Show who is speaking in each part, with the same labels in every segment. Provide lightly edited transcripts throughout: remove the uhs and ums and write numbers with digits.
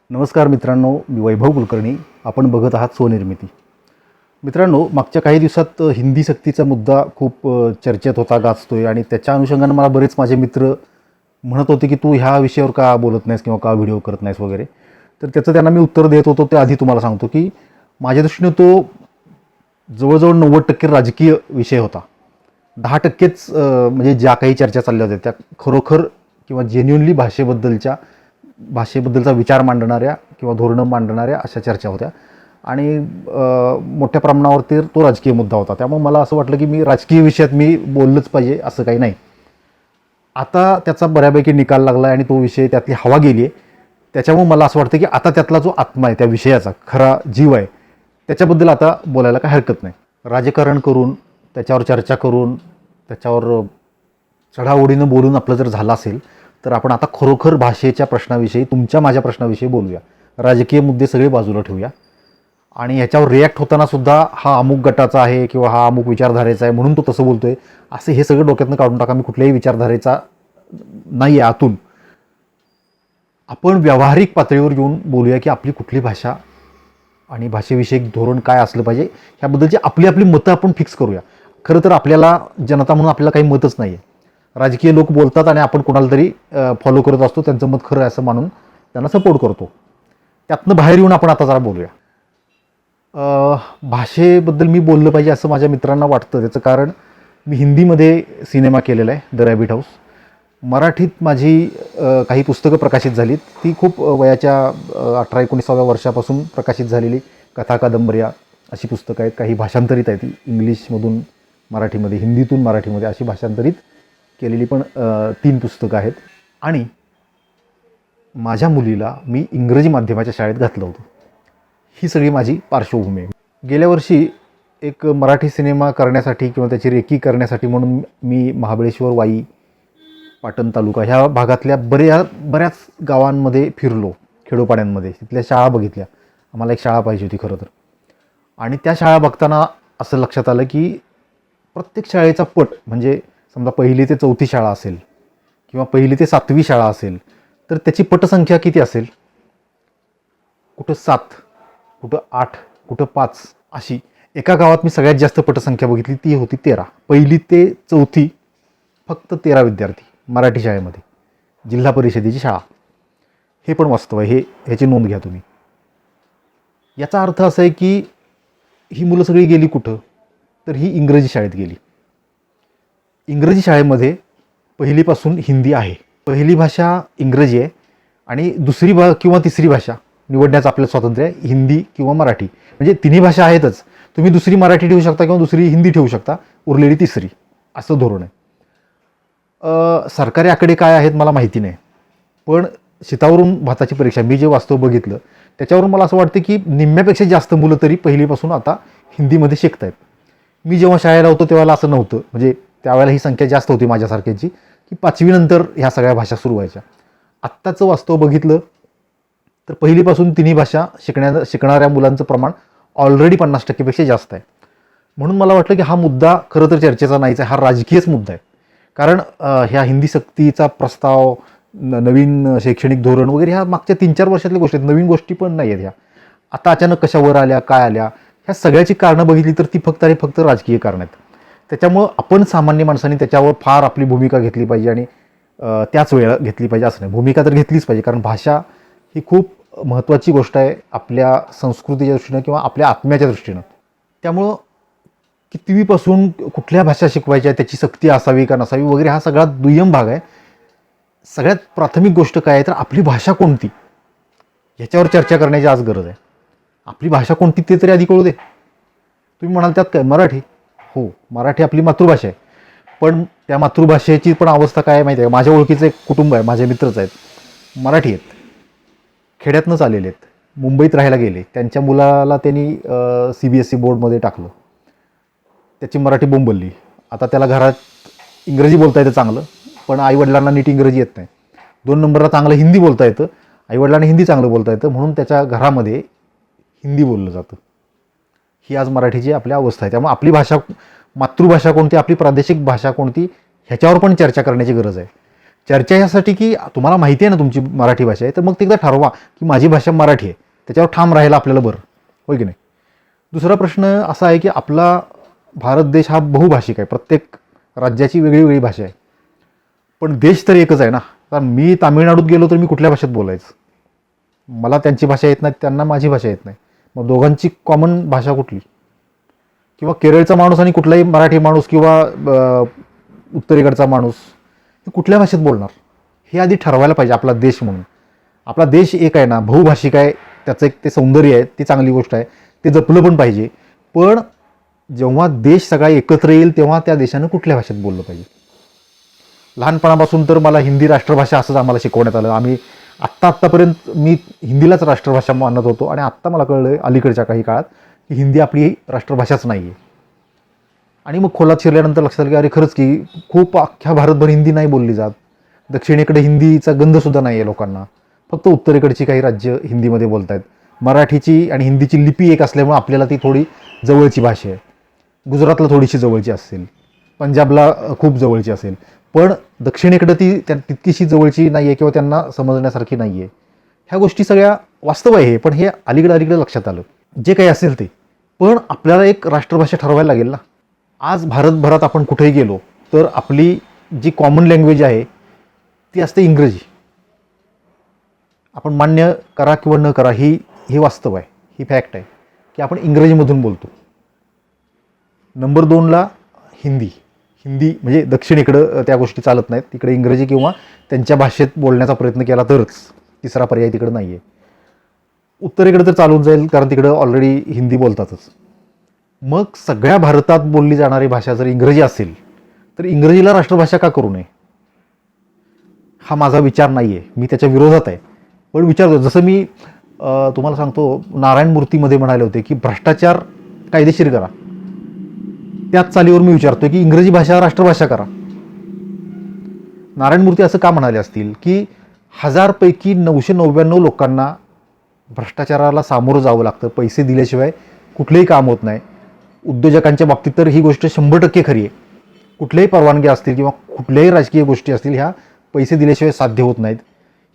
Speaker 1: नमस्कार मित्रांनो, मी वैभव कुलकर्णी. आपण बघत आहात स्वनिर्मिती. मित्रांनो, मागच्या काही दिवसात हिंदी सक्तीचा मुद्दा खूप चर्चेत होता, गाजतोय आणि त्याच्या अनुषंगाने मला बरेच माझे मित्र म्हणत होते की तू ह्या विषयावर का बोलत नाहीस किंवा का व्हिडिओ करत नाहीस वगैरे. तर त्याचं त्यांना मी उत्तर देत होतो. ते आधी तुम्हाला सांगतो की माझ्या दृष्टीने तो जवळजवळ 90% राजकीय विषय होता. 10%च म्हणजे ज्या काही चर्चा चालल्या होत्या त्या खरोखर किंवा जेन्युनली भाषेबद्दलचा विचार मांडणाऱ्या किंवा धोरणं मांडणाऱ्या अशा चर्चा होत्या आणि मोठ्या प्रमाणावरती तो राजकीय मुद्दा होता. त्यामुळे मला असं वाटलं की मी राजकीय विषयात मी बोललंच पाहिजे, असं काही नाही. आता त्याचा बऱ्यापैकी निकाल लागला आहे आणि तो विषय, त्यातली हवा गेली आहे. त्याच्यामुळे मला असं वाटतं की आता त्यातला जो आत्मा आहे, त्या विषयाचा खरा जीव आहे, त्याच्याबद्दल आता बोलायला काही हरकत नाही. राजकारण करून, त्याच्यावर चर्चा करून, त्याच्यावर चढाओढीनं बोलून आपलं जर झालं असेल तर आपण आता खरोखर भाषेच्या प्रश्नाविषयी, तुमच्या माझ्या प्रश्नाविषयी बोलूया. राजकीय मुद्दे सगळे बाजूला ठेवूया आणि ह्याच्यावर रिॲक्ट होताना सुद्धा हा अमुक गटाचा आहे किंवा हा अमुक विचारधारेचा आहे म्हणून तो तसं बोलतोय, असं हे सगळं डोक्यातनं काढून टाका. मी कुठल्याही विचारधारेचा नाही आहे. आतून आपण व्यावहारिक पातळीवर येऊन बोलूया की आपली कुठली भाषा आणि भाषेविषयक धोरण काय असलं पाहिजे, ह्याबद्दलची आपली आपली मतं आपण फिक्स करूया. खरं तर आपल्याला जनता म्हणून आपल्याला काही मतच नाही आहे. राजकीय लोक बोलतात आणि आपण कोणाला तरी फॉलो करत असतो, त्यांचं मत खरं आहे असं मानून त्यांना सपोर्ट करतो. त्यातनं बाहेर येऊन आपण आता जरा बोलूया. भाषेबद्दल मी बोललं पाहिजे असं माझ्या मित्रांना वाटतं. त्याचं कारण, मी हिंदीमध्ये सिनेमा केलेला आहे, द रॅबिट हाऊस. मराठीत माझी काही पुस्तकं प्रकाशित झालीत. ती खूप वयाच्या 18-19व्या वर्षापासून प्रकाशित झालेली कथा, कादंबऱ्या अशी पुस्तकं आहेत. काही भाषांतरित आहेत, इंग्लिशमधून मराठीमध्ये, हिंदीतून मराठीमध्ये अशी भाषांतरित केलेली पण 3 पुस्तकं आहेत. आणि माझ्या मुलीला मी इंग्रजी माध्यमाच्या शाळेत घातलं होतं. ही सगळी माझी पार्श्वभूमी आहे. गेल्या वर्षी एक मराठी सिनेमा करण्यासाठी किंवा त्याची रेकी करण्यासाठी म्हणून मी महाबळेश्वर, वाई, पाटण तालुका ह्या भागातल्या बऱ्याच गावांमध्ये फिरलो, खेडोपाड्यांमध्ये. तिथल्या शाळा बघितल्या. आम्हाला एक शाळा पाहिजे होती खरं तर. आणि त्या शाळा बघताना असं लक्षात आलं की प्रत्येक शाळेचा पट, म्हणजे समजा 1ली ते 4थी शाळा असेल किंवा 1ली ते 7वी शाळा असेल तर त्याची पटसंख्या किती असेल? कुठं 7, कुठं 8, कुठं 5 अशी. एका गावात मी सगळ्यात जास्त पटसंख्या बघितली, ती होती 13. 1ली ते 4थी फक्त 13 विद्यार्थी मराठी शाळेमध्ये, जिल्हा परिषदेची शाळा. हे पण वास्तव आहे, ह्याची नोंद घ्या तुम्ही. याचा अर्थ असा आहे की ही मुलं सगळी गेली कुठं? तर ही इंग्रजी शाळेत गेली. इंग्रजी शाळेमध्ये 1लीपासून हिंदी आहे. 1ली भाषा इंग्रजी आहे आणि दुसरी किंवा तिसरी भाषा निवडण्याचं आपलं स्वातंत्र्य आहे, हिंदी किंवा मराठी. म्हणजे तिन्ही भाषा आहेतच. तुम्ही दुसरी मराठी ठेवू शकता किंवा दुसरी हिंदी ठेवू शकता, उरलेली तिसरी, असं धोरण आहे. सरकारी आकडे काय आहेत मला माहिती नाही, पण शेतावरून भाताची परीक्षा मी जे वास्तव बघितलं त्याच्यावरून मला असं वाटतं की निम्म्यापेक्षा जास्त मुलं तरी 1लीपासून आता हिंदीमध्ये शिकत आहेत. मी जेव्हा शाळेला होतो तेव्हा असं नव्हतं. म्हणजे त्यावेळेला ही संख्या जास्त होती माझ्यासारख्याची, की 5वी नंतर ह्या सगळ्या भाषा सुरू व्हायच्या. आत्ताचं वास्तव बघितलं तर 1लीपासून तिन्ही भाषा शिकणाऱ्या मुलांचं प्रमाण ऑलरेडी 50%पेक्षा जास्त आहे. म्हणून मला वाटलं की हा मुद्दा खरं तर चर्चेचा नाहीच आहे, हा राजकीयच मुद्दा आहे. कारण ह्या हिंदी सक्तीचा प्रस्ताव, नवीन शैक्षणिक धोरण वगैरे ह्या मागच्या 3-4 वर्षातल्या गोष्टी आहेत, नवीन गोष्टी पण नाही आहेत. ह्या आता अचानक कशावर आल्या, काय आल्या, ह्या सगळ्याची कारणं बघितली तर ती फक्त राजकीय कारणं आहेत. त्याच्यामुळं आपण सामान्य माणसांनी त्याच्यावर फार आपली भूमिका घेतली पाहिजे आणि त्याच वेळेला घेतली पाहिजे असं नाही. भूमिका तर घेतलीच पाहिजे, कारण भाषा ही खूप महत्त्वाची गोष्ट आहे आपल्या संस्कृतीच्या दृष्टीनं किंवा आपल्या आत्म्याच्या दृष्टीनं. त्यामुळं कितवीपासून कुठल्या भाषा शिकवायच्या, त्याची सक्ती असावी का नसावी वगैरे हा सगळा दुय्यम भाग आहे. सगळ्यात प्राथमिक गोष्ट काय आहे तर आपली भाषा कोणती, ह्याच्यावर चर्चा करण्याची आज गरज आहे. आपली भाषा कोणती ते तरी आधी कळू दे. तुम्ही म्हणाल त्यात काय, मराठी. हो, मराठी आपली मातृभाषा आहे, पण त्या मातृभाषेची पण अवस्था काय आहे माहिती आहे? माझ्या ओळखीचं एक कुटुंब आहे, माझे मित्रच आहेत, मराठी आहेत, खेड्यातनंच आलेले आहेत, मुंबईत राहायला गेले. त्यांच्या मुलाला त्यांनी CBSE बोर्डमध्ये टाकलं. त्याची मराठी बोंबलली. आता त्याला घरात इंग्रजी बोलता येतं चांगलं, पण आईवडिलांना नीट इंग्रजी येत नाही. 2 नंबरला चांगलं हिंदी बोलता येतं, आईवडिलांना हिंदी चांगलं बोलता येतं, म्हणून त्याच्या घरामध्ये हिंदी बोललं जातं. ही आज मराठीची आपल्या अवस्था आहे. त्यामुळे आपली भाषा, मातृभाषा कोणती, आपली प्रादेशिक भाषा कोणती, ह्याच्यावर पण चर्चा करण्याची गरज आहे. चर्चा यासाठी की तुम्हाला माहिती आहे ना तुमची मराठी भाषा आहे, तर मग ते एकदा ठरवा की माझी भाषा मराठी आहे, त्याच्यावर ठाम राहायला आपल्याला बरं, होय की नाही. दुसरा प्रश्न असा आहे की आपला भारत देश हा बहुभाषिक आहे, प्रत्येक राज्याची वेगळी वेगळी भाषा आहे, पण देश तर एकच आहे ना. कारण मी तामिळनाडूत गेलो तर मी कुठल्या भाषेत बोलायचं, मला त्यांची भाषा येत नाही, त्यांना माझी भाषा येत नाही, मग दोघांची कॉमन भाषा कुठली. किंवा केरळचा माणूस आणि कुठलाही मराठी माणूस किंवा उत्तरेकडचा माणूस हे कुठल्या भाषेत बोलणार, हे आधी ठरवायला पाहिजे आपला देश म्हणून. आपला देश एक आहे ना, बहुभाषिक आहे, त्याचं एक ते सौंदर्य आहे, ती चांगली गोष्ट आहे, ते जपलं पण पाहिजे. पण जेव्हा देश सगळा एकत्र येईल तेव्हा त्या देशानं कुठल्या भाषेत बोललं पाहिजे. लहानपणापासून तर मला हिंदी राष्ट्रभाषा असंच आम्हाला शिकवण्यात आलं. आम्ही आत्तापर्यंत मी हिंदीलाच राष्ट्रभाषा मानत होतो आणि आत्ता मला कळलं अलीकडच्या काही काळात की हिंदी आपली राष्ट्रभाषाच नाही आहे. आणि मग खोलात शिरल्यानंतर लक्षात आलं की अरे खरंच की खूप अख्ख्या भारतभर हिंदी नाही बोलली जात. दक्षिणेकडे हिंदीचा गंधसुद्धा नाही आहे लोकांना, फक्त उत्तरेकडची काही राज्य हिंदीमध्ये बोलत आहेत. मराठीची आणि हिंदीची लिपी एक असल्यामुळे आपल्याला ती थोडी जवळची भाषा आहे. गुजरातला थोडीशी जवळची असेल, पंजाबला खूप जवळची असेल, पण दक्षिणेकडं ती तितकीशी जवळची नाही आहे किंवा त्यांना समजण्यासारखी नाही आहे. ह्या गोष्टी सगळ्या वास्तव आहे, पण हे अलीकडे लक्षात आलं. जे काही असेल ते, पण आपल्याला एक राष्ट्रभाषा ठरवायला लागेल ना. आज भारतभरात आपण कुठेही गेलो तर आपली जी कॉमन लँग्वेज आहे ती असते इंग्रजी. आपण मान्य करा किंवा न करा ही वास्तव आहे, ही फॅक्ट आहे की आपण इंग्रजीमधून बोलतो. नंबर 2ला हिंदी. हिंदी म्हणजे दक्षिणेकडं त्या गोष्टी चालत नाहीत, तिकडे इंग्रजी किंवा त्यांच्या भाषेत बोलण्याचा प्रयत्न केला तरच, तिसरा पर्याय तिकडं नाही आहे. उत्तरेकडे तर चालून जाईल कारण तिकडं ऑलरेडी हिंदी बोलतातच. मग सगळ्या भारतात बोलली जाणारी भाषा जर इंग्रजी असेल तर इंग्रजीला राष्ट्रभाषा का करू नये, हा माझा विचार नाही आहे, मी त्याच्या विरोधात आहे. पण विचारतो, जसं मी तुम्हाला सांगतो, नारायण मूर्तीमध्ये म्हणाले होते की भ्रष्टाचार कायदेशीर करा, त्याच चालीवर मी विचारतोय की इंग्रजी भाषा राष्ट्रभाषा करा. नारायण मूर्ती असं का म्हणाले असतील की 1000 पैकी 999 लोकांना भ्रष्टाचाराला सामोरं जावं लागतं, पैसे दिल्याशिवाय कुठलंही काम होत नाही. उद्योजकांच्या बाबतीत तर ही गोष्ट 100% खरी आहे. कुठल्याही परवानग्या असतील किंवा कुठल्याही राजकीय गोष्टी असतील, ह्या पैसे दिल्याशिवाय साध्य होत नाहीत.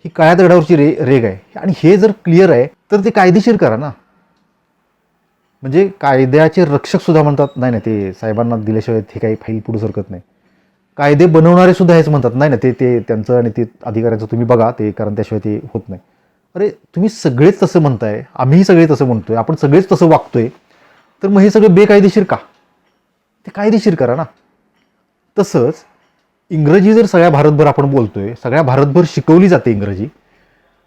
Speaker 1: ही काळ्या दगडावरची रेग आहे. आणि हे जर क्लिअर आहे तर ते कायदेशीर करा ना. म्हणजे कायद्याचे रक्षक सुद्धा म्हणतात नाही ते साहेबांना दिल्याशिवाय हे काही फाईल पुढे सरकत नाही. कायदे बनवणारे सुद्धा हेच म्हणतात नाही ते त्यांचं आणि ते अधिकाऱ्यांचं तुम्ही बघा ते, कारण त्याशिवाय ते होत नाही. अरे तुम्ही सगळेच तसं म्हणताय, आम्हीही सगळे तसं म्हणतोय, आपण सगळेच तसं वागतोय, तर मग हे सगळं बेकायदेशीर का? ते कायदेशीर करा ना. तसंच इंग्रजी जर सगळ्या भारतभर आपण बोलतोय, सगळ्या भारतभर शिकवली जाते इंग्रजी,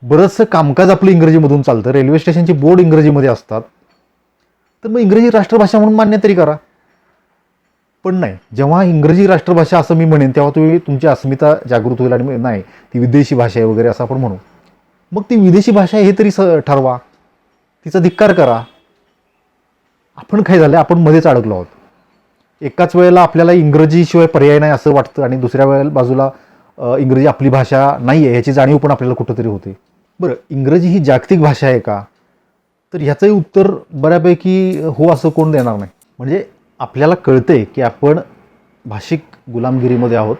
Speaker 1: बरंचसं कामकाज आपलं इंग्रजीमधून चालतं, रेल्वे स्टेशनचे बोर्ड इंग्रजीमध्ये असतात, तर मग इंग्रजी राष्ट्रभाषा म्हणून मान्य तरी करा. पण नाही, जेव्हा इंग्रजी राष्ट्रभाषा असं मी म्हणेन तेव्हा तुम्ही तुमची अस्मिता जागृत होईल आणि नाही ती विदेशी भाषा आहे वगैरे असं आपण म्हणू. मग ती विदेशी भाषा हे तरी ठरवा, तिचा धिक्कार करा. आपण काय झालं, आपण मध्येच अडकलो आहोत. एकाच वेळेला आपल्याला इंग्रजीशिवाय पर्याय नाही असं वाटतं आणि दुसऱ्या वेळेला बाजूला इंग्रजी आपली भाषा नाही आहे ह्याची जाणीव पण आपल्याला कुठंतरी होते. बरं, इंग्रजी ही जागतिक भाषा आहे का, तर ह्याचंही उत्तर बऱ्यापैकी हो असं कोण देणार नाही. म्हणजे आपल्याला कळतंय की आपण भाषिक गुलामगिरीमध्ये आहोत,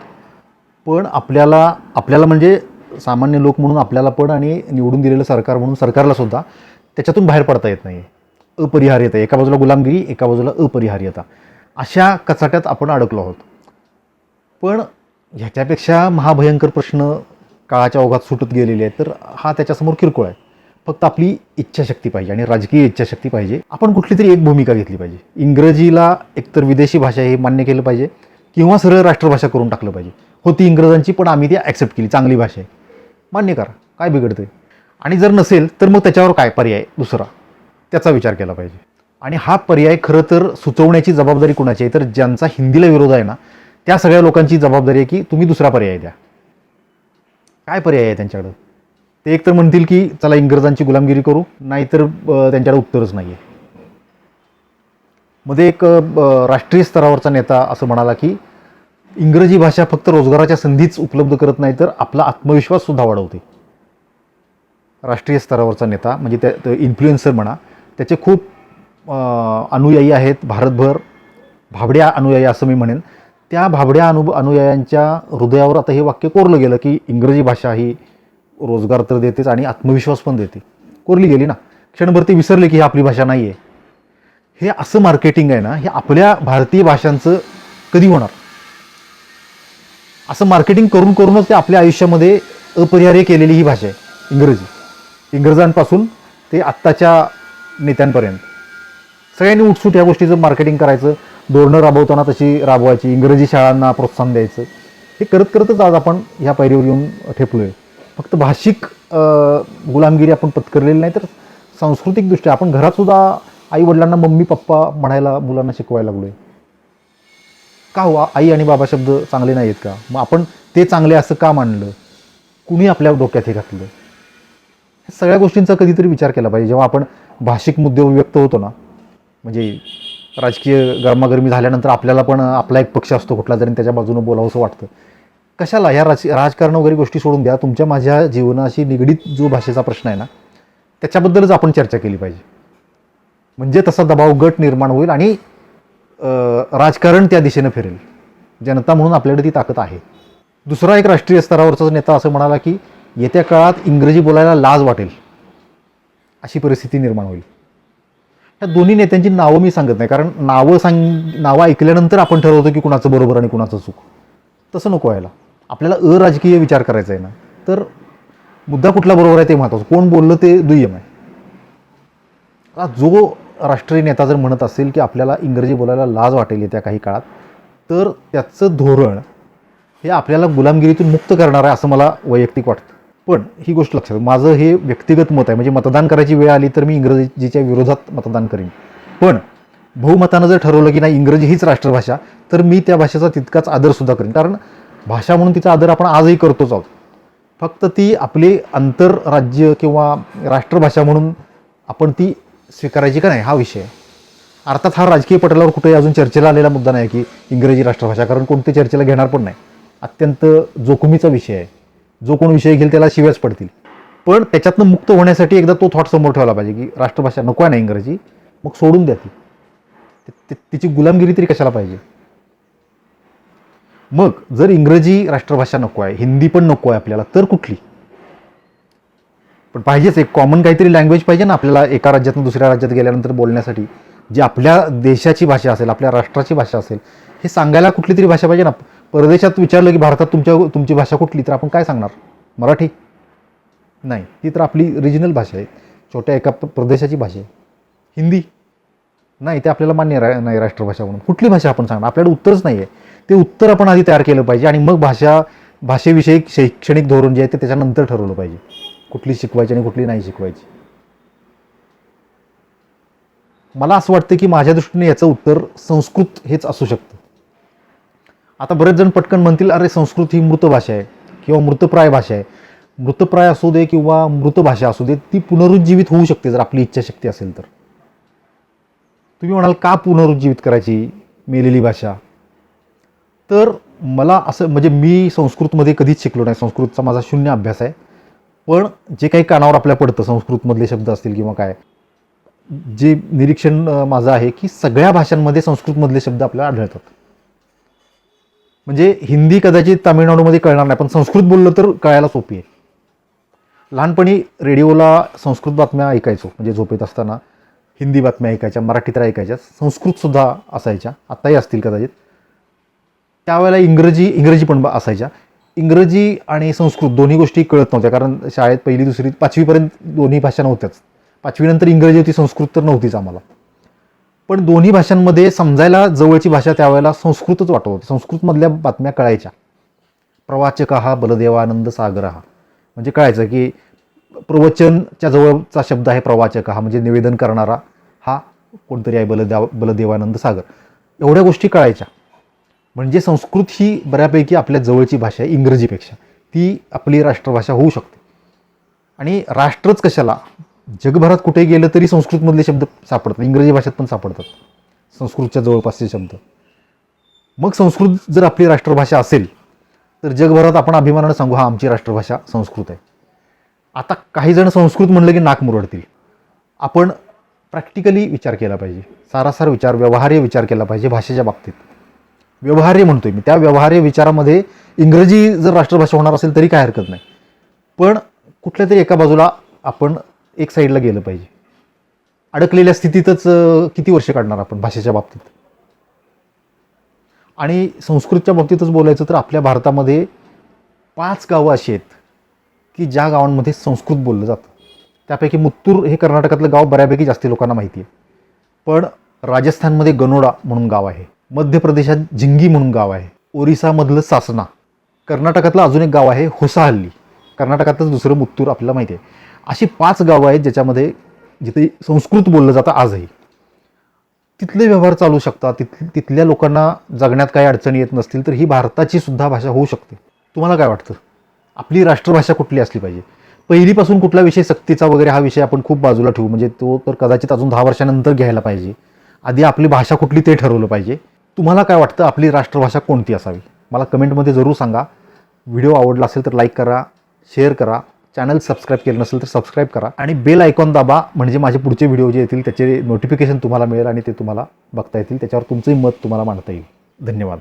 Speaker 1: पण आपल्याला म्हणजे सामान्य लोक म्हणून आपल्याला पण आणि निवडून दिलेलं सरकार म्हणून सरकारला सुद्धा त्याच्यातून बाहेर पडता येत नाही. अपरिहार्यता, एका बाजूला गुलामगिरी, एका बाजूला अपरिहार्यता, अशा कचाट्यात आपण अडकलो आहोत. पण ह्याच्यापेक्षा महाभयंकर प्रश्न काळाच्या ओघात सुटत गेलेले आहेत, तर हा त्याच्यासमोर किरकोळ आहे. फक्त आपली इच्छाशक्ती पाहिजे आणि राजकीय इच्छाशक्ती पाहिजे. आपण कुठली तरी एक भूमिका घेतली पाहिजे. इंग्रजीला एकतर विदेशी भाषा हे मान्य केलं पाहिजे किंवा सरळ राष्ट्रभाषा करून टाकलं पाहिजे. होती इंग्रजांची पण आम्ही ती ॲक्सेप्ट केली, चांगली भाषा आहे, मान्य करा, काय बिघडते. आणि जर नसेल तर मग त्याच्यावर काय पर्याय दुसरा, त्याचा विचार केला पाहिजे. आणि हा पर्याय खरं तर सुचवण्याची जबाबदारी कुणाची आहे, तर ज्यांचा हिंदीला विरोध आहे ना, त्या सगळ्या लोकांची जबाबदारी आहे की तुम्ही दुसरा पर्याय द्या. काय पर्याय आहे त्यांच्याकडं? ते एकतर म्हणतील की चला इंग्रजांची गुलामगिरी करू, नाहीतर त्यांच्याकडे उत्तरच नाही आहे. मध्ये एक राष्ट्रीय स्तरावरचा नेता असं म्हणाला की इंग्रजी भाषा फक्त रोजगाराच्या संधीच उपलब्ध करत नाही तर आपला आत्मविश्वाससुद्धा वाढवते. राष्ट्रीय स्तरावरचा नेता म्हणजे त्या इन्फ्लुएन्सर म्हणा, त्याचे खूप अनुयायी आहेत भारतभर, भाबड्या अनुयायी असं मी म्हणेन. त्या भाबड्या अनुयायांच्या हृदयावर आता हे वाक्य कोरलं गेलं की इंग्रजी भाषा ही रोजगार तर देतेच आणि आत्मविश्वास पण देते. कोरली गेली ना. क्षणभर ते विसरले की ही आपली भाषा नाही आहे. हे असं मार्केटिंग आहे ना, हे आपल्या भारतीय भाषांचं कधी होणार? असं मार्केटिंग करून करूनच ते आपल्या आयुष्यामध्ये अपरिहार्य केलेली ही भाषा आहे इंग्रजी. इंग्रजांपासून ते आत्ताच्या नेत्यांपर्यंत सगळ्यांनी उठसूट या गोष्टीचं मार्केटिंग करायचं, धोरणं राबवताना तशी राबवायची, इंग्रजी शाळांना प्रोत्साहन द्यायचं. हे करत करतच आज आपण ह्या पायरीवर येऊन ठेपलो आहे. फक्त भाषिक गुलामगिरी आपण पत्करलेली नाही, तर सांस्कृतिकदृष्ट्या आपण घरातसुद्धा आईवडिलांना मम्मी पप्पा म्हणायला मुलांना शिकवायला लागलो आहे. का हो? आई आणि बाबा शब्द चांगले नाही आहेत का? मग आपण ते चांगले असं का मानलं? कुणी आपल्या डोक्यात हे घातलं? सगळ्या गोष्टींचा कधीतरी विचार केला पाहिजे. जेव्हा आपण भाषिक मुद्द्यावर व्यक्त होतो ना, म्हणजे राजकीय गरमागरमी झाल्यानंतर आपल्याला पण आपला एक पक्ष असतो कुठला तरी, त्याच्या बाजूनं बोलावंसं वाटतं. कशाला? ह्या राजकारण वगैरे गोष्टी सोडून द्या. तुमच्या माझ्या जीवनाशी निगडीत जो भाषेचा प्रश्न आहे ना, त्याच्याबद्दलच आपण चर्चा केली पाहिजे. म्हणजे तसा दबाव गट निर्माण होईल आणि राजकारण त्या दिशेनं फिरेल. जनता म्हणून आपल्याकडे ती ताकद आहे. दुसरा एक राष्ट्रीय स्तरावरचा नेता असं म्हणाला की येत्या काळात इंग्रजी बोलायला लाज वाटेल अशी परिस्थिती निर्माण होईल. ह्या दोन्ही नेत्यांची नावं मी सांगत नाही, कारण नावं ऐकल्यानंतर आपण ठरवतो की कुणाचं बरोबर आणि कुणाचं चूक. तसं नको व्हायला. आपल्याला अराजकीय विचार करायचा आहे ना, तर मुद्दा कुठला बरोबर आहे ते महत्त्वाचं, कोण बोललं ते दुय्यम आहे. आता जो राष्ट्रीय नेता जर म्हणत असेल की आपल्याला इंग्रजी बोलायला लाज वाटेल येत्या काही काळात, तर त्याचं धोरण हे आपल्याला गुलामगिरीतून मुक्त करणार आहे असं मला वैयक्तिक वाटतं. पण ही गोष्ट लक्षात, माझं हे व्यक्तिगत मत आहे. म्हणजे मतदान करायची वेळ आली तर मी इंग्रजीच्या विरोधात मतदान करीन. पण बहुमतानं जर ठरवलं की नाही इंग्रजी हीच राष्ट्रभाषा, तर मी त्या भाषेचा तितकाच आदरसुद्धा करीन. कारण भाषा म्हणून तिचा आदर आपण आजही करतोच आहोत. फक्त ती आपली आंतरराज्य किंवा राष्ट्रभाषा म्हणून आपण ती स्वीकारायची का नाही हा विषय आहे. अर्थात हा राजकीय पटलावर कुठेही अजून चर्चेला आलेला मुद्दा नाही की इंग्रजी राष्ट्रभाषा, कारण कोणते चर्चेला घेणार पण नाही. अत्यंत जोखमीचा विषय आहे. जो कोण विषय घेईल त्याला शिव्याच पडतील. पण त्याच्यातनं मुक्त होण्यासाठी एकदा तो थॉट समोर ठेवला पाहिजे की राष्ट्रभाषा नको आहे ना इंग्रजी, मग सोडून द्या ती, तिची गुलामगिरी तरी कशाला पाहिजे. मग जर इंग्रजी राष्ट्रभाषा नको आहे, हिंदी पण नको आहे आपल्याला, तर कुठली? पण पाहिजेच एक कॉमन काहीतरी लँग्वेज पाहिजे ना आपल्याला एका राज्यातून दुसऱ्या राज्यात गेल्यानंतर बोलण्यासाठी, जी आपल्या देशाची भाषा असेल, आपल्या राष्ट्राची भाषा असेल. हे सांगायला कुठली तरी भाषा पाहिजे ना. परदेशात विचारलं की भारतात तुमची भाषा कुठली, तर आपण काय सांगणार? मराठी? नाही, ती तर आपली रिजनल भाषा आहे, छोट्या एका प्रदेशाची भाषा आहे. हिंदी? नाही, ते आपल्याला मान्य नाही राष्ट्रभाषा म्हणून. कुठली भाषा आपण सांगणार? आपल्याकडे उत्तरच नाही आहे. ते उत्तर आपण आधी तयार केलं पाहिजे आणि मग भाषेविषयी शैक्षणिक धोरण जे आहे ते त्याच्यानंतर ठरवलं पाहिजे, कुठली शिकवायची आणि कुठली नाही शिकवायची. मला असं वाटतं की माझ्या दृष्टीने याचं उत्तर संस्कृत हेच असू शकतं. आता बरेच जण पटकन म्हणतील अरे संस्कृत ही मृत भाषा आहे किंवा मृतप्राय भाषा आहे. मृतप्राय असू दे किंवा मृत भाषा असू दे, ती पुनरुज्जीवित होऊ शकते जर आपली इच्छाशक्ती असेल तर. तुम्ही म्हणाल का पुनरुज्जीवित करायची मेलेली भाषा? तर मला असं, म्हणजे मी संस्कृतमध्ये कधीच शिकलो नाही, संस्कृतचा माझा शून्य अभ्यास आहे. पण जे काही कानावर आपल्या पडतं संस्कृतमधले शब्द असतील किंवा काय, जे निरीक्षण माझं आहे की सगळ्या भाषांमध्ये संस्कृतमधले शब्द आपल्याला आढळतात. म्हणजे हिंदी कदाचित तामिळनाडूमध्ये कळणार नाही, पण संस्कृत बोललं तर कळायला सोपी आहे. लहानपणी रेडिओला संस्कृत बातम्या ऐकायचो, म्हणजे झोपेत असताना हिंदी बातम्या ऐकायच्या, मराठी तर ऐकायच्या, संस्कृतसुद्धा असायच्या, आत्ताही असतील कदाचित. त्यावेळेला इंग्रजी पण असायच्या. इंग्रजी आणि संस्कृत दोन्ही गोष्टी कळत नव्हत्या, कारण शाळेत 1ली 2री 5वीपर्यंत दोन्ही भाषा नव्हत्याच. 5वी नंतर इंग्रजी होती, संस्कृत तर नव्हतीच आम्हाला. पण दोन्ही भाषांमध्ये समजायला जवळची भाषा त्यावेळेला संस्कृतच वाटत होती. संस्कृतमधल्या बातम्या कळायच्या. प्रवाचकः बलदेवानंद सागरः, म्हणजे कळायचं की प्रवचनच्या जवळचा शब्द आहे प्रवाचकः, म्हणजे निवेदन करणारा हा कोणतरी आहे बलदेवानंद सागर. एवढ्या गोष्टी कळायच्या. म्हणजे संस्कृत ही बऱ्यापैकी आपल्या जवळची भाषा आहे इंग्रजीपेक्षा. ती आपली राष्ट्रभाषा होऊ शकते. आणि राष्ट्रच कशाला, जगभरात कुठे गेलं तरी संस्कृतमधले शब्द सापडतात, इंग्रजी भाषेत पण सापडतात संस्कृतच्या जवळपासचे शब्द. मग संस्कृत जर आपली राष्ट्रभाषा असेल तर जगभरात आपण अभिमानाने सांगू हा आमची राष्ट्रभाषा संस्कृत आहे. आता काही जण संस्कृत म्हणलं की नाक मुरडतील. आपण प्रॅक्टिकली विचार केला पाहिजे, सारासार विचार, व्यवहार्य विचार केला पाहिजे भाषेच्या बाबतीत. व्यवहार्य म्हणतोय मी, त्या व्यवहार्य विचारामध्ये इंग्रजी जर राष्ट्रभाषा होणार असेल तरी काय हरकत नाही, पण कुठल्या तरी एका बाजूला आपण एक साईडला गेलं पाहिजे. अडकलेल्या स्थितीतच किती वर्ष काढणार आपण भाषेच्या बाबतीत. आणि संस्कृतच्या बाबतीतच बोलायचं तर आपल्या भारतामध्ये 5 गावं अशी आहेत की ज्या गावांमध्ये संस्कृत बोललं जातं. त्यापैकी मुत्तूर हे कर्नाटकातलं गाव बऱ्यापैकी जास्ती लोकांना माहिती आहे. पण राजस्थानमध्ये गनोडा म्हणून गाव आहे, मध्य प्रदेशात झिंगी म्हणून गाव आहे, ओरिसामधलं सासना, कर्नाटकातलं अजून एक गाव आहे होसाहल्ली, कर्नाटकातलं दुसरं मुत्तूर आपल्याला माहिती आहे. अशी 5 गावं आहेत ज्याच्यामध्ये जिथे संस्कृत बोललं जातं आजही. तिथले व्यवहार चालू शकतात, तिथल्या लोकांना जगण्यात काही अडचणी येत नसतील तर ही भारताची सुद्धा भाषा होऊ शकते. तुम्हाला काय वाटतं? आपली राष्ट्रभाषा कुठली असली पाहिजे? पहिलीपासून कुठला विषय सक्तीचा वगैरे हा विषय आपण खूप बाजूला ठेवू, म्हणजे तो तर कदाचित अजून 10 वर्षानंतर घ्यायला पाहिजे. आधी आपली भाषा कुठली ते ठरवलं पाहिजे. तुम्हाला काय वाटतं आपली राष्ट्रभाषा कोणती असावी? मला कमेंटमध्ये जरूर सांगा. व्हिडिओ आवडला असेल तर लाईक करा, शेअर करा, चॅनल सबस्क्राईब केलं नसेल तर सबस्क्राईब करा आणि बेल आयकॉन दाबा, म्हणजे माझे पुढचे व्हिडिओ जे येतील त्याचे नोटिफिकेशन तुम्हाला मिळेल आणि ते तुम्हाला बघता येतील, त्याच्यावर तुमचंही मत तुम्हाला मांडता येईल. धन्यवाद.